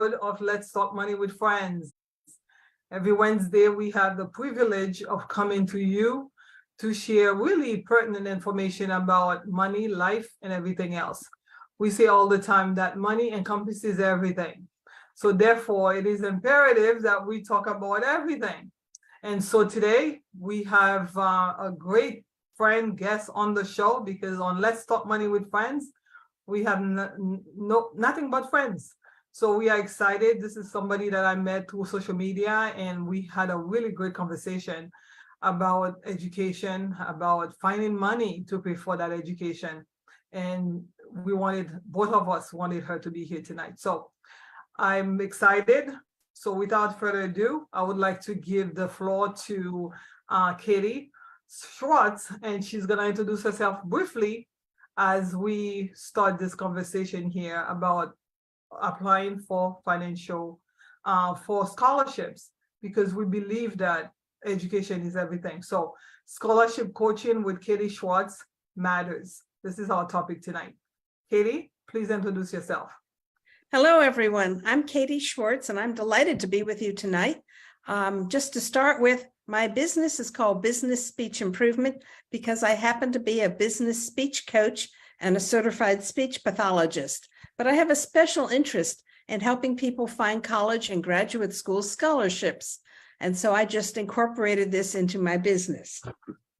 of Let's Talk Money with Friends. Every Wednesday, we have the privilege of coming to you to share really pertinent information about money, life, and everything else. We say all the time that money encompasses everything. So therefore, it is imperative that we talk about everything. And so today, we have a great friend guest on the show, because on Let's Talk Money with Friends, we have nothing but friends. So we are excited. This is somebody that I met through social media, and we had a really great conversation about education, about finding money to pay for that education. And both of us wanted her to be here tonight. So I'm excited. So without further ado, I would like to give the floor to Katie Schwartz, and she's gonna introduce herself briefly as we start this conversation here about applying for for scholarships, because we believe that education is everything. So scholarship coaching with Katie Schwartz matters. This is our topic tonight. Katie, please introduce yourself. Hello, everyone. I'm Katie Schwartz, and I'm delighted to be with you tonight. Just to start with, my business is called Business Speech Improvement because I happen to be a business speech coach and a certified speech pathologist. But I have a special interest in helping people find college and graduate school scholarships. And so I just incorporated this into my business.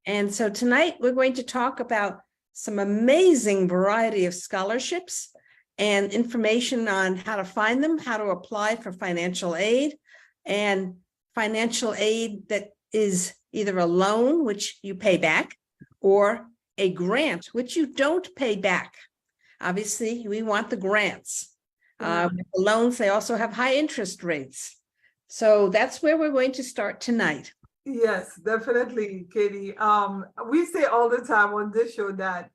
And so tonight we're going to talk about some amazing variety of scholarships and information on how to find them, how to apply for financial aid, and financial aid that is either a loan, which you pay back, or a grant, which you don't pay back. Obviously, we want the grants. The loans, they also have high interest rates. So that's where we're going to start tonight. Yes, definitely, Katie. We say all the time on this show that,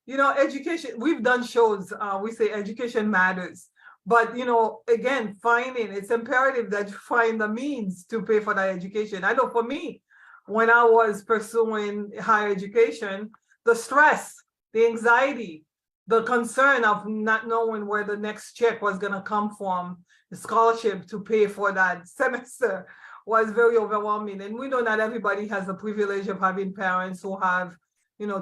education, we've done shows, we say education matters. But, again, it's imperative that you find the means to pay for that education. I know for me, when I was pursuing higher education, the stress, the anxiety, the concern of not knowing where the next check was going to come from, the scholarship to pay for that semester was very overwhelming. And we know not everybody has the privilege of having parents who have,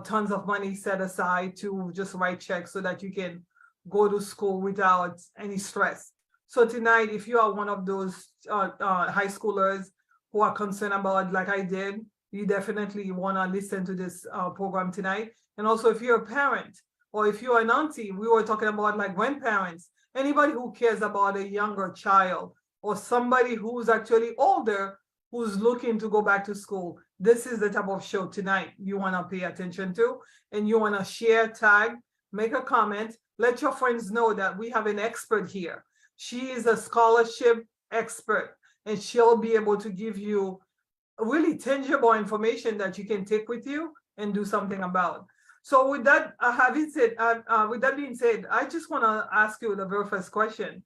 tons of money set aside to just write checks so that you can go to school without any stress. So tonight, if you are one of those high schoolers who are concerned about, like I did, you definitely want to listen to this program tonight. And also, if you're a parent or if you're an auntie, we were talking about like grandparents, anybody who cares about a younger child or somebody who's actually older, who's looking to go back to school. This is the type of show tonight you want to pay attention to, and you want to share, tag, make a comment, let your friends know that we have an expert here. She is a scholarship expert, and she'll be able to give you really tangible information that you can take with you and do something about. So with that, with that being said, I just want to ask you the very first question.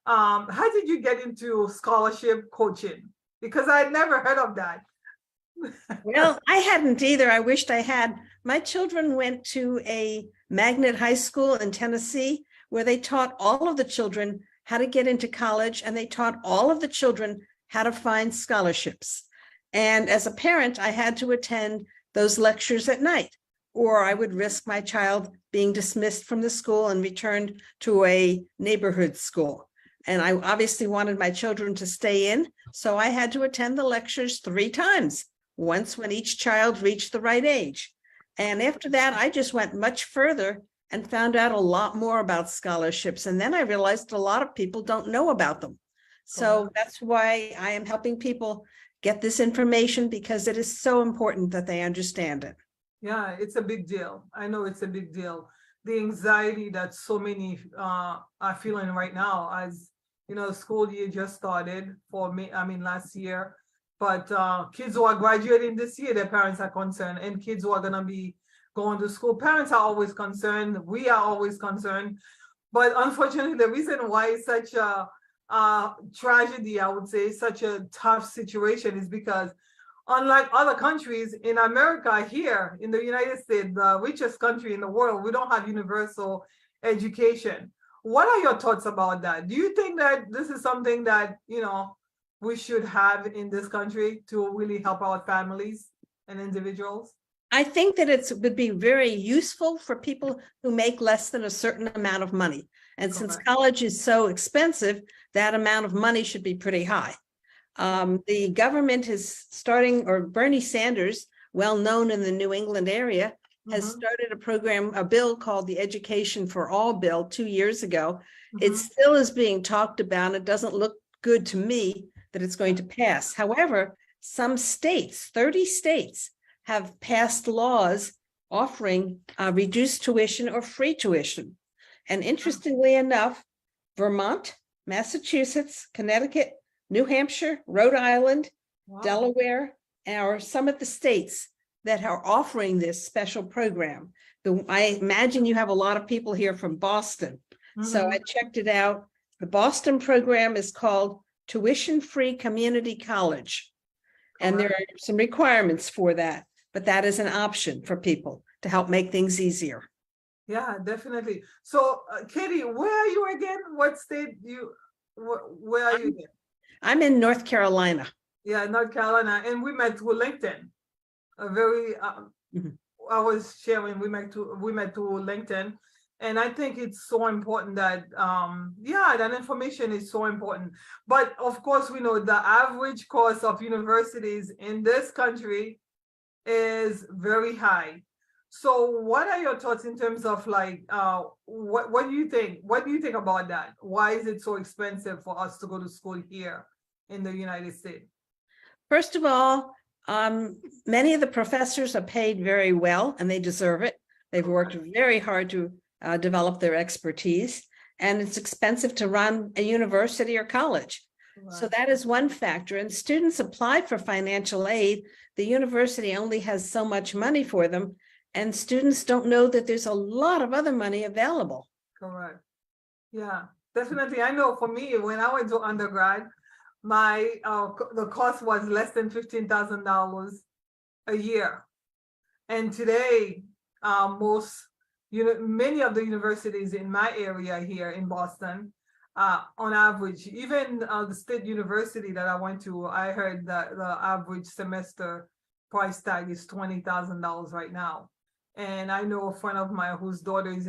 How did you get into scholarship coaching? Because I had never heard of that. Well, I hadn't either. I wished I had. My children went to a magnet high school in Tennessee, where they taught all of the children how to get into college, and they taught all of the children how to find scholarships. And as a parent, I had to attend those lectures at night, or I would risk my child being dismissed from the school and returned to a neighborhood school. And I obviously wanted my children to stay in, so I had to attend the lectures 3 times, once when each child reached the right age. And after that, I just went much further and found out a lot more about scholarships. And then I realized a lot of people don't know about them. So that's why I am helping people get this information, because it is so important that they understand it. Yeah, it's a big deal. I know it's a big deal. The anxiety that so many are feeling right now, as school year just started for me, last year. But kids who are graduating this year, their parents are concerned, and kids who are going to be going to school, parents are always concerned. We are always concerned. But unfortunately, the reason why it's such a tragedy, I would say, such a tough situation, is because unlike other countries, in America here, in the United States, the richest country in the world, we don't have universal education. What are your thoughts about that? Do you think that this is something that, we should have in this country to really help our families and individuals? I think that it would be very useful for people who make less than a certain amount of money. And since Correct. college is so expensive, that amount of money should be pretty high. The government is starting, or Bernie Sanders, well known in the New England area, has Mhm, started a bill called the Education for All bill 2 years ago. It mhm. still is being talked about. It doesn't look good to me that it's going to pass. However, some states, 30 states, have passed laws offering reduced tuition or free tuition. And interestingly enough, Vermont, Massachusetts, Connecticut, New Hampshire, Rhode Island, Wow. Delaware are some of the states that are offering this special program. I imagine you have a lot of people here from Boston. So I Mhm. checked it out. The Boston program is called Tuition Free Community College. And there are some requirements for that, but that is an option for people to help make things easier. Yeah, definitely. So, Katie, where are you again? What state where are you again? I'm in North Carolina. Yeah, North Carolina, and we met through LinkedIn. A very, Mhm. I was sharing, we met through LinkedIn, and I think it's so important that, yeah, that information is so important. But of course, we know the average cost of universities in this country is very high. So what are your thoughts in terms of like, what do you think? What do you think about that? Why is it so expensive for us to go to school here in the United States? First of all, many of the professors are paid very well and they deserve it. They've worked very hard to develop their expertise, and it's expensive to run a university or college. So that is one factor. And students apply for financial aid. The university only has so much money for them, and students don't know that there's a lot of other money available. Correct. Yeah, definitely. I know for me, when I went to undergrad, the cost was less than $15,000 a year. And today, many of the universities in my area here in Boston, on average, even the state university that I went to, I heard that the average semester price tag is $20,000 right now. And I know a friend of mine whose daughter is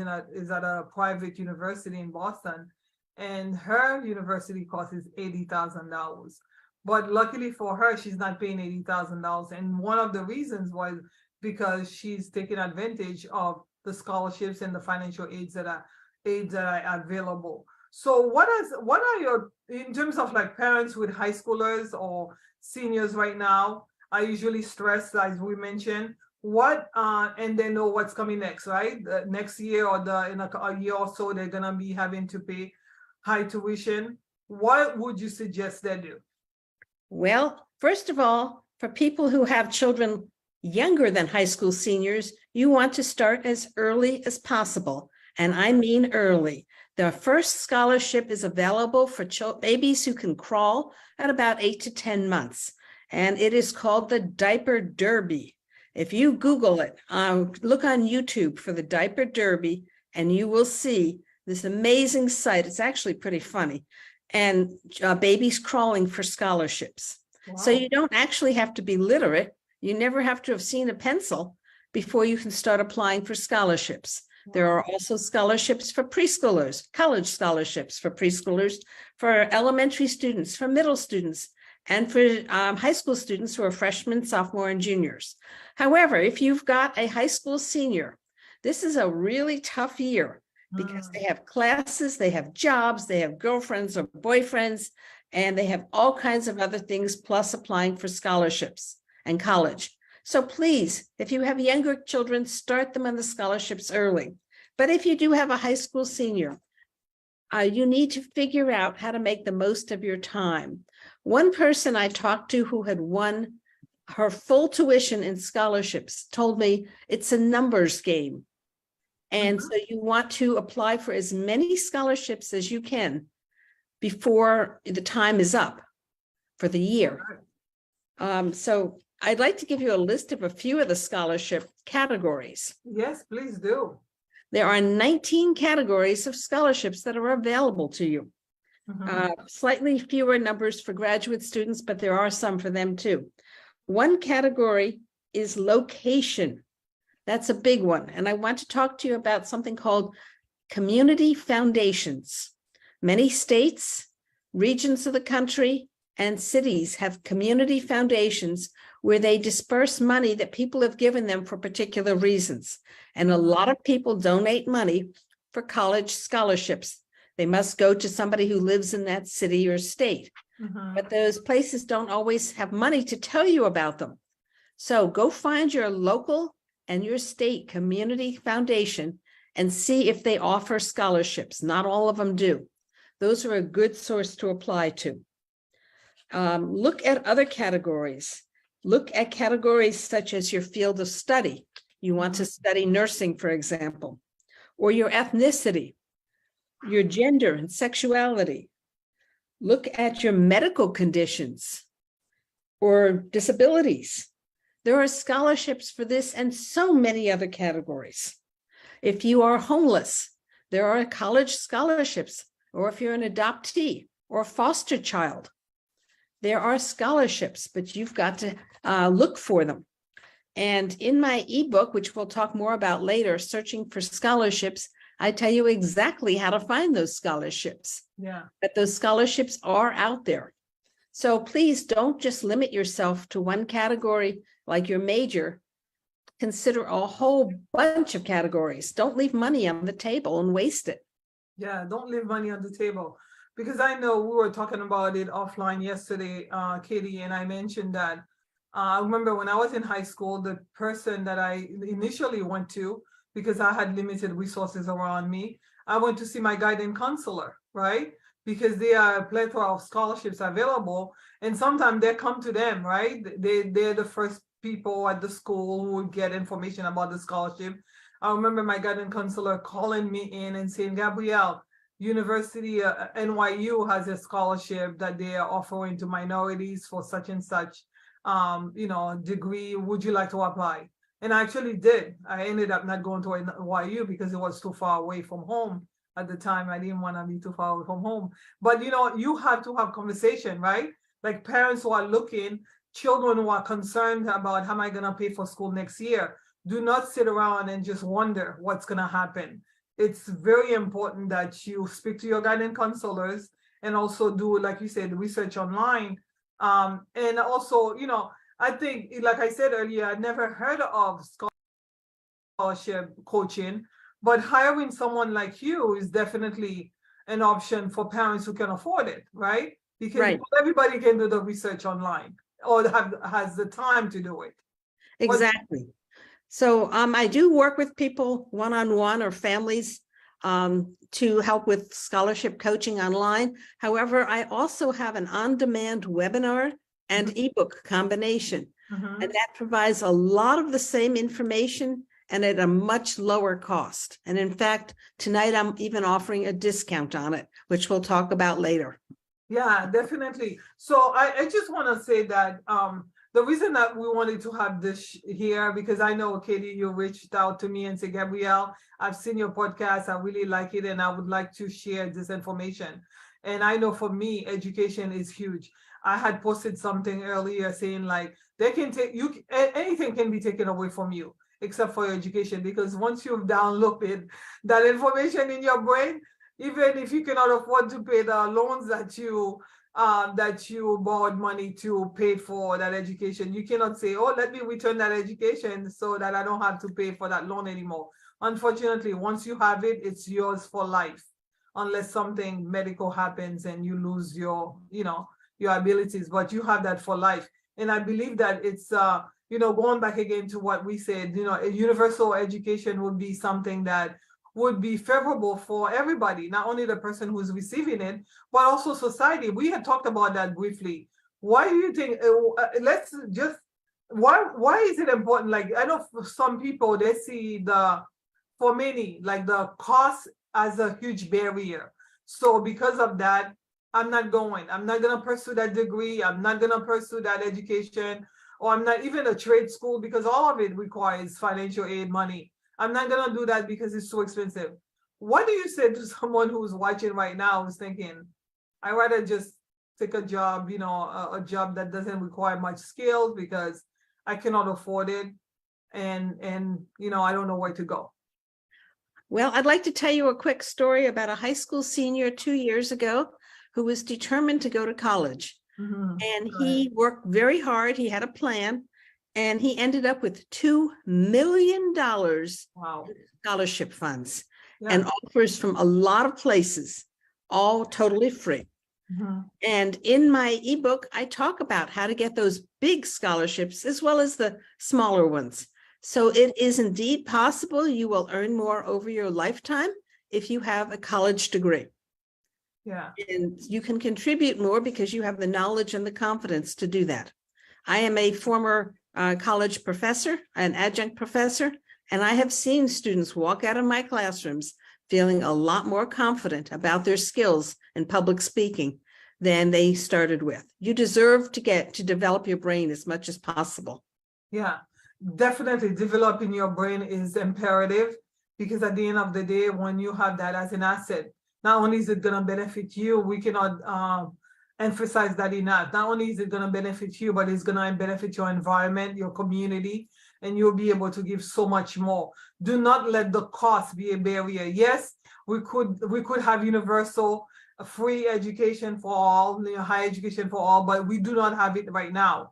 at a private university in Boston, and her university cost is $80,000. But luckily for her, she's not paying $80,000. And one of the reasons was because she's taking advantage of the scholarships and the financial aids that are available. So what are your, in terms of like parents with high schoolers or seniors right now, are usually stressed, as we mentioned, and they know what's coming next, right? Next year or in a year or so, they're gonna be having to pay high tuition. What would you suggest they do? Well, first of all, for people who have children younger than high school seniors, you want to start as early as possible. And I mean early. The first scholarship is available for babies who can crawl at about 8 to 10 months. And it is called the Diaper Derby. If you Google it, look on YouTube for the Diaper Derby, and you will see this amazing site. It's actually pretty funny. And babies crawling for scholarships. Wow. So you don't actually have to be literate. You never have to have seen a pencil before you can start applying for scholarships. Wow. There are also scholarships for preschoolers, college scholarships for preschoolers, for elementary students, for middle students, and for high school students who are freshmen, sophomore, and juniors. However, if you've got a high school senior, this is a really tough year because they have classes, they have jobs, they have girlfriends or boyfriends, and they have all kinds of other things, plus applying for scholarships and college. So please, if you have younger children, start them on the scholarships early. But if you do have a high school senior, you need to figure out how to make the most of your time. One person I talked to who had won her full tuition in scholarships told me it's a numbers game. And so you want to apply for as many scholarships as you can before the time is up for the year. So I'd like to give you a list of a few of the scholarship categories. Yes, please do. There are 19 categories of scholarships that are available to you. Slightly fewer numbers for graduate students, but there are some for them too. One category is location. That's a big one. And I want to talk to you about something called community foundations. Many states, regions of the country, and cities have community foundations where they disperse money that people have given them for particular reasons. And a lot of people donate money for college scholarships. They must go to somebody who lives in that city or state. But those places don't always have money to tell you about them. So go find your local and your state community foundation and see if they offer scholarships. Not all of them do. Those are a good source to apply to. Look at other categories. Look at categories such as your field of study. You want to study nursing, for example, or your ethnicity, your gender and sexuality. Look at your medical conditions or disabilities. There are scholarships for this and so many other categories. If you are homeless, there are college scholarships, or if you're an adoptee or foster child, there are scholarships, but you've got to look for them. And in my ebook, which we'll talk more about later, Searching for Scholarships, I tell you exactly how to find those scholarships. Yeah. But those scholarships are out there. So please don't just limit yourself to one category like your major. Consider a whole bunch of categories. Don't leave money on the table and waste it. Yeah, don't leave money on the table. Because I know we were talking about it offline yesterday, Katie, and I mentioned that I remember when I was in high school, the person that I initially went to, because I had limited resources around me, I went to see my guidance counselor, right? Because there are a plethora of scholarships available, and sometimes they come to them, right? They're the first people at the school who would get information about the scholarship. I remember my guidance counselor calling me in and saying, Gabrielle, University NYU has a scholarship that they are offering to minorities for such and such degree. Would you like to apply? And I actually did. I ended up not going to NYU because it was too far away from home at the time. I didn't want to be too far away from home. But you have to have conversation, right? Like parents who are looking, children who are concerned about how am I going to pay for school next year. Do not sit around and just wonder what's going to happen. It's very important that you speak to your guidance counselors and also do, like you said, research online. And also, I think, like I said earlier, I never heard of scholarship coaching, but hiring someone like you is definitely an option for parents who can afford it, right? Because Right. not everybody can do the research online or has the time to do it. Exactly. So I do work with people one-on-one or families to help with scholarship coaching online. However, I also have an on-demand webinar and ebook combination, and that provides a lot of the same information and at a much lower cost. And in fact, tonight I'm even offering a discount on it, which we'll talk about later. Yeah, definitely. So I just want to say that the reason that we wanted to have this here, because I know, Katie, you reached out to me and said, Gabrielle, I've seen your podcast. I really like it, and I would like to share this information. And I know for me, education is huge. I had posted something earlier saying like, they can take you, anything can be taken away from you except for your education, because once you've downloaded that information in your brain, even if you cannot afford to pay the loans that you borrowed money to pay for that education, you cannot say, oh, let me return that education so that I don't have to pay for that loan anymore. Unfortunately, once you have it, it's yours for life, unless something medical happens and you lose your abilities, but you have that for life. And I believe that it's going back again to what we said, a universal education would be something that would be favorable for everybody, not only the person who's receiving it, but also society. We had talked about that briefly. Why do you think, why is it important? Like, I know for some people, they see for many, like the cost as a huge barrier. So because of that, I'm not going to pursue that degree. I'm not going to pursue that education, or I'm not even a trade school, because all of it requires financial aid money. I'm not gonna do that because it's so expensive. What do you say to someone who's watching right now who's thinking, I'd rather just take a job, a job that doesn't require much skills because I cannot afford it, and I don't know where to go. Well, I'd like to tell you a quick story about a high school senior 2 years ago who was determined to go to college. And he worked very hard. He had a plan, and he ended up with $2 million Wow. scholarship funds Yeah. and offers from a lot of places, all totally free. And in my ebook, I talk about how to get those big scholarships as well as the smaller ones. So it is indeed possible you will earn more over your lifetime if you have a college degree. Yeah. And you can contribute more because you have the knowledge and the confidence to do that. I am a former college professor, an adjunct professor, and I have seen students walk out of my classrooms feeling a lot more confident about their skills in public speaking than they started with. You deserve to develop your brain as much as possible. Yeah, definitely developing your brain is imperative, because at the end of the day, when you have that as an asset, not only is it going to benefit you, we cannot emphasize that enough. Not only is it going to benefit you, but it's going to benefit your environment, your community, and you'll be able to give so much more. Do not let the cost be a barrier. Yes, we could have universal free education for all, higher education for all, but we do not have it right now.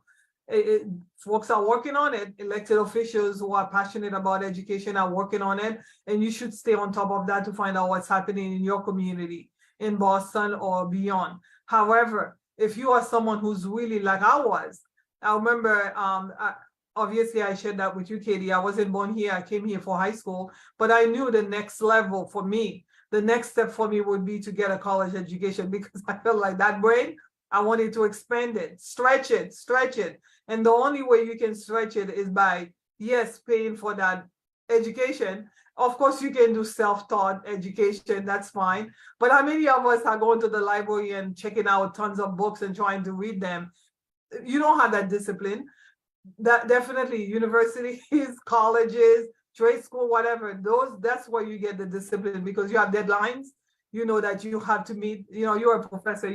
Folks are working on it. Elected officials who are passionate about education are working on it, and you should stay on top of that to find out what's happening in your community in Boston or beyond. However, if you are someone who's really like I was, I remember, obviously I shared that with you, Katie. I wasn't born here. I came here for high school, but I knew the next level for me, the next step for me would be to get a college education, because I felt like that brain, I wanted to expand it, stretch it. And the only way you can stretch it is by, yes, paying for that education. Of course, you can do self-taught education, that's fine. But how many of us are going to the library and checking out tons of books and trying to read them? You don't have that discipline. That definitely universities, colleges, trade school, whatever, that's where you get the discipline, because you have deadlines. You know that you have to meet, you're a professor,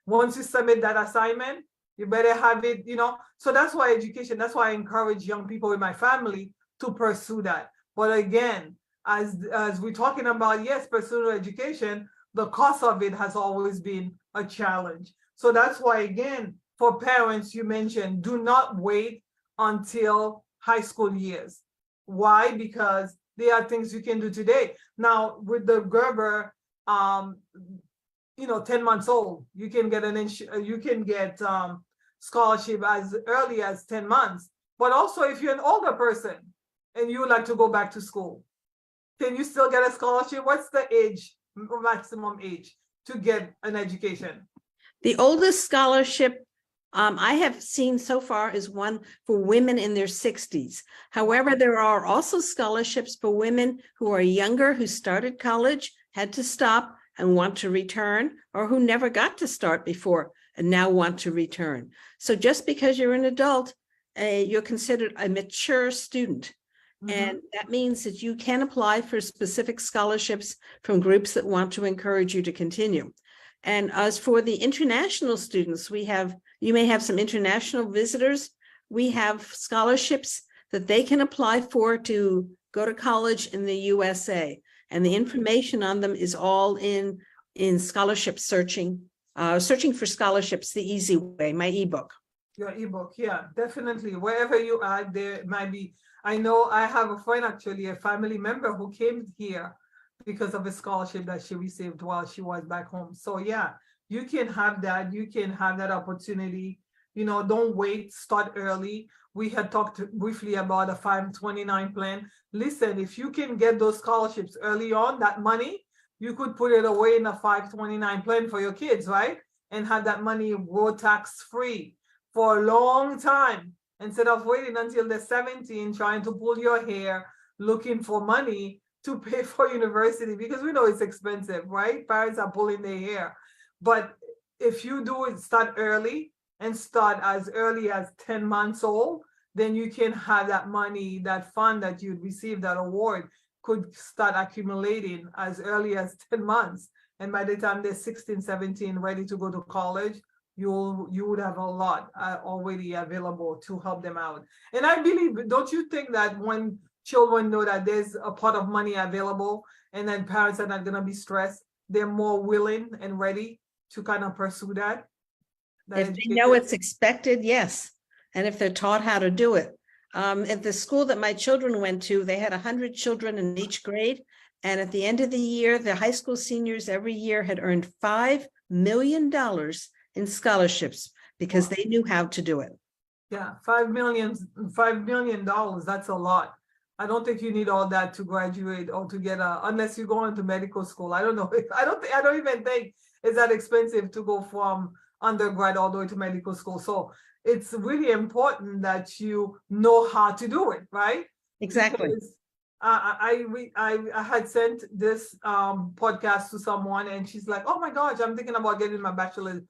once you submit that assignment, you better have it, So that's why education, that's why I encourage young people in my family to pursue that. But again, as we're talking about, yes, personal education, the cost of it has always been a challenge. So that's why, again, for parents, you mentioned, do not wait until high school years. Why? Because there are things you can do today. Now, with the Gerber, 10 months old, you can get scholarship as early as 10 months. But also, if you're an older person and you would like to go back to school, can you still get a scholarship? What's the maximum age to get an education? The oldest scholarship I have seen so far is one for women in their 60s. However, there are also scholarships for women who are younger, who started college, had to stop and want to return, or who never got to start before and now want to return. So just because you're an adult, you're considered a mature student. And that means that you can apply for specific scholarships from groups that want to encourage you to continue. And as for the international students, you may have some international visitors. We have scholarships that they can apply for to go to college in the USA. And the information on them is all in scholarship searching for scholarships the easy way, my ebook. Your ebook, yeah, definitely. Wherever you are, there might be. I know I have a friend, actually, a family member who came here because of a scholarship that she received while she was back home. So yeah, you can have that. You can have that opportunity. Don't wait, start early. We had talked briefly about a 529 plan. Listen, if you can get those scholarships early on, that money, you could put it away in a 529 plan for your kids, right? And have that money grow tax-free for a long time, instead of waiting until they're 17, trying to pull your hair, looking for money to pay for university, because we know it's expensive, right? Parents are pulling their hair. But if you do it, start early, and start as early as 10 months old, then you can have that money, that fund that you'd receive, that award, could start accumulating as early as 10 months. And by the time they're 16, 17, ready to go to college, you would have a lot already available to help them out. And I believe, don't you think that when children know that there's a pot of money available, and then parents are not going to be stressed, they're more willing and ready to kind of pursue that? If they know it's expected, yes. And if they're taught how to do it. At the school that my children went to, they had 100 children in each grade. And at the end of the year, the high school seniors every year had earned $5 million in scholarships because they knew how to do it. Yeah, $5 million, that's a lot. I don't think you need all that to graduate or to get unless you go into medical school. I don't know. I don't even think it's that expensive to go from undergrad all the way to medical school. So it's really important that you know how to do it, right? Exactly. Because I had sent this podcast to someone, and she's like, "Oh my gosh, I'm thinking about getting my bachelor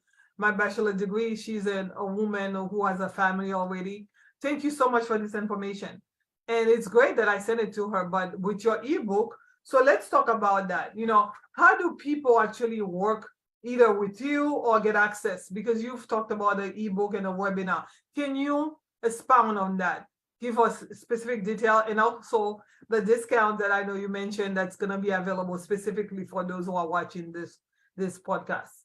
degree." She's a woman who has a family already. Thank you so much for this information. And it's great that I sent it to her, but with your ebook. So let's talk about that. How do people actually work either with you or get access? Because you've talked about the ebook and a webinar. Can you expound on that? Give us specific detail, and also the discount that I know you mentioned that's going to be available specifically for those who are watching this podcast.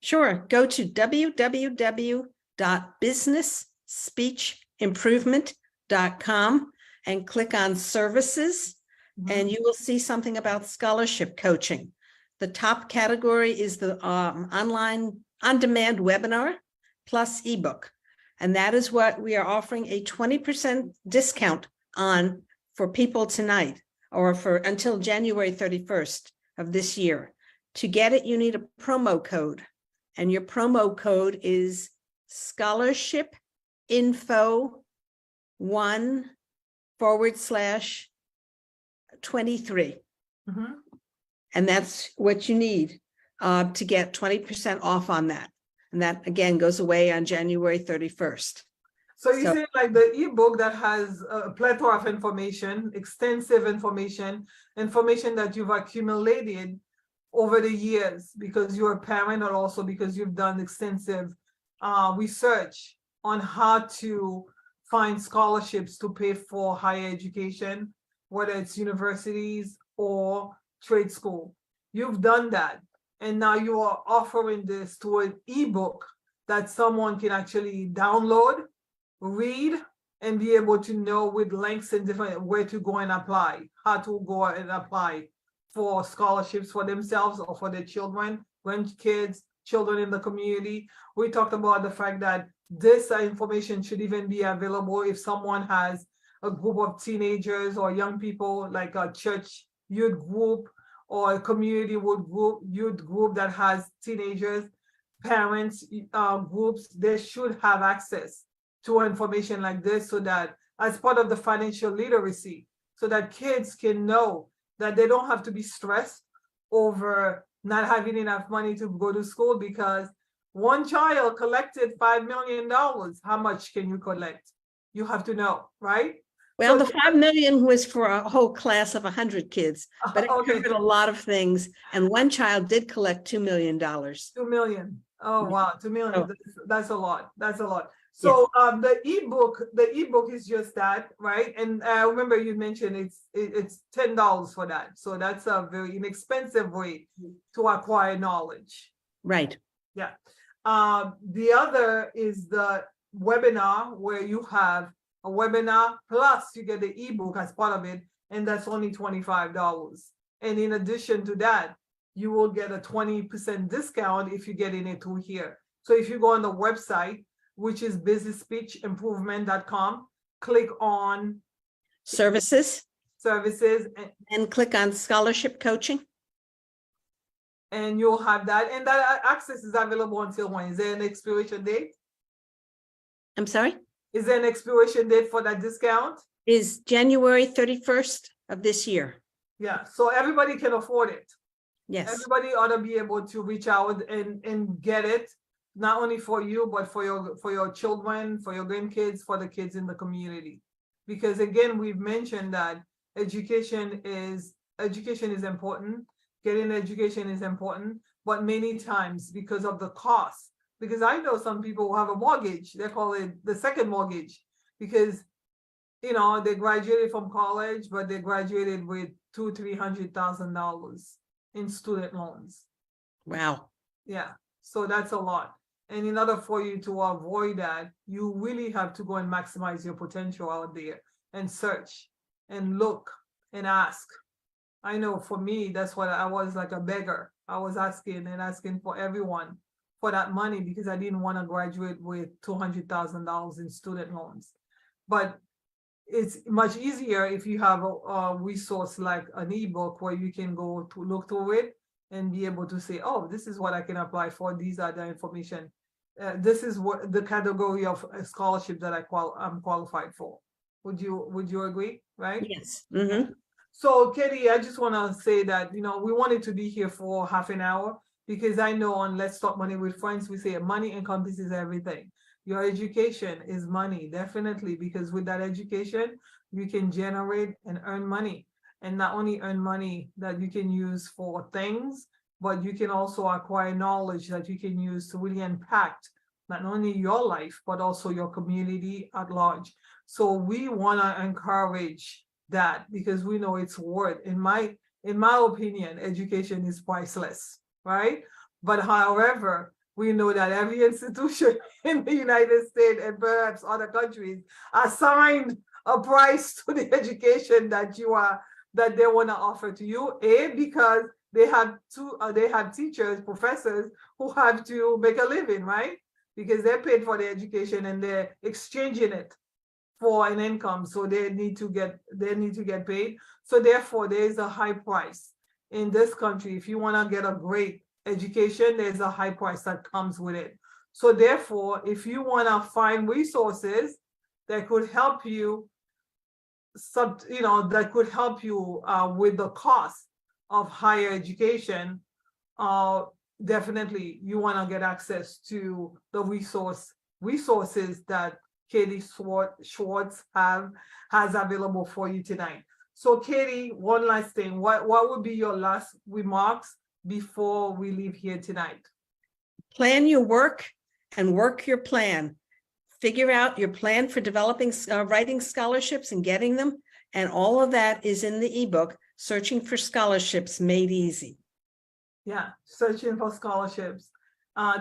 Sure. Go to www.businessspeechimprovement.com and click on services, and you will see something about scholarship coaching. The top category is the online on-demand webinar plus ebook. And that is what we are offering a 20% discount on for people tonight, or for until January 31st of this year. To get it, you need a promo code, and your promo code is scholarship-info1/23. And that's what you need to get 20% off on that. And that, again, goes away on January 31st. So you say like the ebook that has a plethora of information, extensive information that you've accumulated over the years because you're a parent, or also because you've done extensive research on how to find scholarships to pay for higher education, whether it's universities or trade school. You've done that. And now you are offering this to an ebook that someone can actually download, read, and be able to know with links and different where to go and apply, how to go and apply for scholarships for themselves or for their children, grandkids, children in the community. We talked about the fact that this information should even be available if someone has a group of teenagers or young people, like a church youth group or a community youth group that has teenagers, parents, groups. They should have access to information like this, so that as part of the financial literacy, so that kids can know that they don't have to be stressed over not having enough money to go to school, because one child collected $5 million. How much can you collect? You have to know, right? Well, the 5 million was for a whole class of 100 kids, but it Okay. covered a lot of things. And one child did collect $2 million. 2 million. Oh, wow. 2 million. Oh. That's a lot. That's a lot. So the ebook is just that, right? And I remember you mentioned it's $10 for that. So that's a very inexpensive way to acquire knowledge. Right. Yeah. The other is the webinar, where you have a webinar plus you get the ebook as part of it, and that's only $25. And in addition to that, you will get a 20% discount if you get in it through here. So if you go on the website, which is businessspeechimprovement.com, click on services, and click on scholarship coaching. And you'll have that. And that access is available until when? Is there an expiration date? I'm sorry? Is there an expiration date for that discount? Is January 31st of this year. Yeah, so everybody can afford it. Yes. Everybody ought to be able to reach out and get it. not only for you, but for your children, for your grandkids, for the kids in the community. Because again, we've mentioned that education is important. Getting education is important, but many times because of the cost, because I know some people who have a mortgage, they call it the second mortgage, because they graduated from college, but they graduated with $200,000-$300,000 in student loans. Wow. Yeah, so that's a lot. And in order for you to avoid that, you really have to go and maximize your potential out there and search and look and ask. I know for me, that's what I was like a beggar. I was asking and asking for everyone for that money because I didn't want to graduate with $200,000 in student loans. But it's much easier if you have a resource like an ebook where you can go to look through it and be able to say, oh, this is what I can apply for. These are the information. This is what the category of scholarship that I'm qualified for. Would you agree? Right? Yes. Mm-hmm. So Katie, I just want to say that, we wanted to be here for half an hour because I know on Let's Talk Money with Friends, we say money encompasses everything. Your education is money, definitely, because with that education, you can generate and earn money. And not only earn money that you can use for things, but you can also acquire knowledge that you can use to really impact not only your life, but also your community at large. So we want to encourage that because we know it's worth, in my opinion, education is priceless, right? But however, we know that every institution in the United States and perhaps other countries assigned a price to the education that they want to offer to you. Because they have teachers, professors who have to make a living, right? Because they're paid for the education and they're exchanging it for an income, so they need to get paid. So therefore, there is a high price in this country. If you want to get a great education, there's a high price that comes with it. So therefore, if you want to find resources that could help you, that could help you with the cost of higher education, definitely you want to get access to the resources that Katie Schwartz has available for you tonight. So Katie, one last thing, what would be your last remarks before we leave here tonight? Plan your work and work your plan. Figure out your plan for developing, writing scholarships and getting them. And all of that is in the ebook, Searching for Scholarships Made Easy. Yeah, searching for scholarships.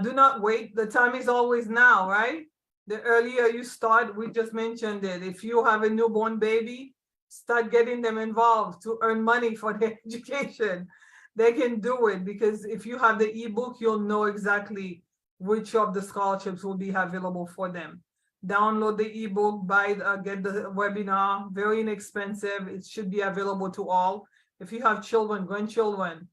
Do not wait. The time is always now, right? The earlier you start, we just mentioned it. If you have a newborn baby, start getting them involved to earn money for their education. They can do it because if you have the ebook, you'll know exactly which of the scholarships will be available for them. Download the ebook, get the webinar, very inexpensive. It should be available to all. If you have children, grandchildren,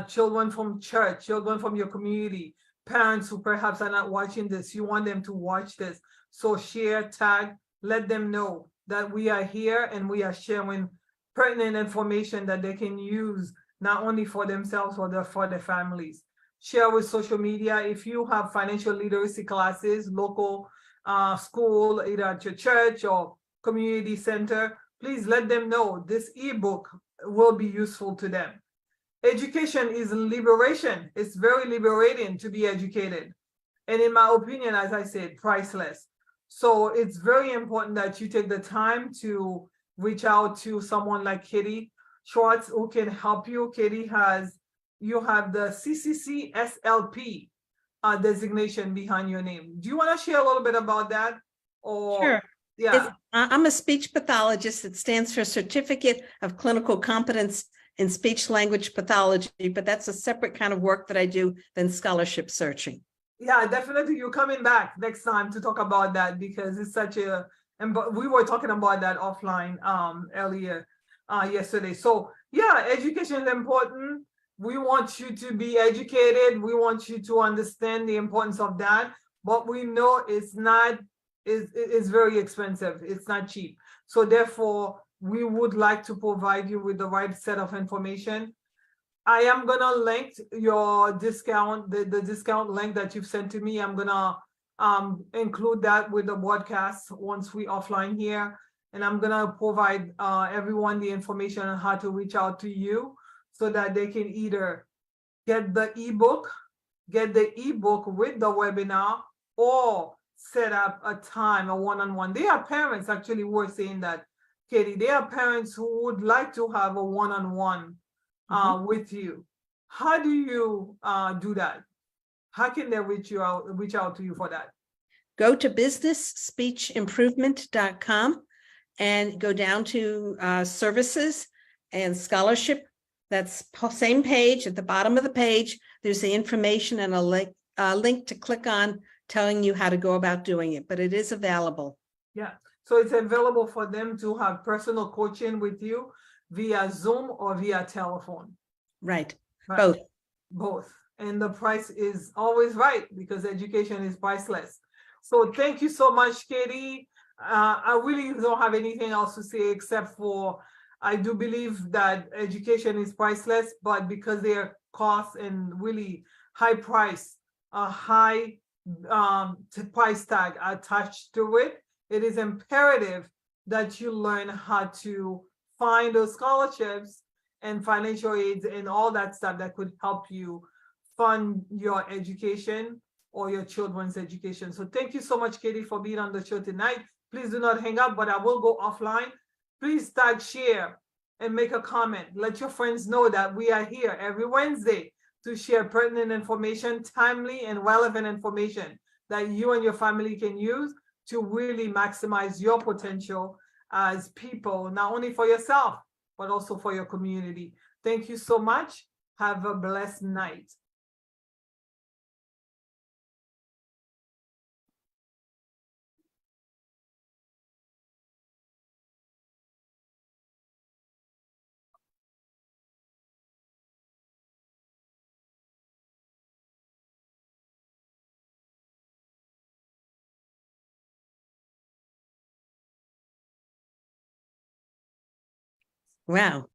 children from church, children from your community, parents who perhaps are not watching this, you want them to watch this. So share, tag, let them know that we are here and we are sharing pertinent information that they can use not only for themselves, but for their families. Share with social media. If you have financial literacy classes, local school, either at your church or community center, please let them know this ebook will be useful to them. Education is liberation. It's very liberating to be educated. And in my opinion, as I said, priceless. So it's very important that you take the time to reach out to someone like Katie Schwartz who can help you. Katie you have the Ccc-Slp designation behind your name. Do you want to share a little bit about that? Or sure. Yeah. I'm a speech pathologist. It stands for Certificate of Clinical Competence in Speech Language Pathology, but that's a separate kind of work that I do than scholarship searching. Yeah, definitely. You're coming back next time to talk about that because it's such a, and we were talking about that offline earlier yesterday. So yeah, education is important. We want you to be educated. We want you to understand the importance of that, but we know it's very expensive. It's not cheap. So therefore, we would like to provide you with the right set of information. I am gonna link your discount, the discount link that you've sent to me. I'm gonna include that with the broadcast once we offline here. And I'm gonna provide everyone the information on how to reach out to you so that they can either get the ebook with the webinar, or set up a time, a one-on-one. There are parents actually who are saying that, Katie, there are parents who would like to have a one-on-one with you. How do you do that? How can they reach out to you for that? Go to businessspeechimprovement.com and go down to services and scholarship. That's same page. At the bottom of the page, there's the information and a link to click on telling you how to go about doing it, but it is available. Yeah, so it's available for them to have personal coaching with you via Zoom or via telephone. Right, Right. Both. And the price is always right because education is priceless. So thank you so much, Katie. I really don't have anything else to say except for I do believe that education is priceless, but because their costs and really high price, a high price tag attached to it, it is imperative that you learn how to find those scholarships and financial aids and all that stuff that could help you fund your education or your children's education. So thank you so much, Katie, for being on the show tonight. Please do not hang up, but I will go offline. Please tag, share, and make a comment. Let your friends know that we are here every Wednesday to share pertinent information, timely and relevant information that you and your family can use to really maximize your potential as people, not only for yourself, but also for your community. Thank you so much. Have a blessed night. Wow.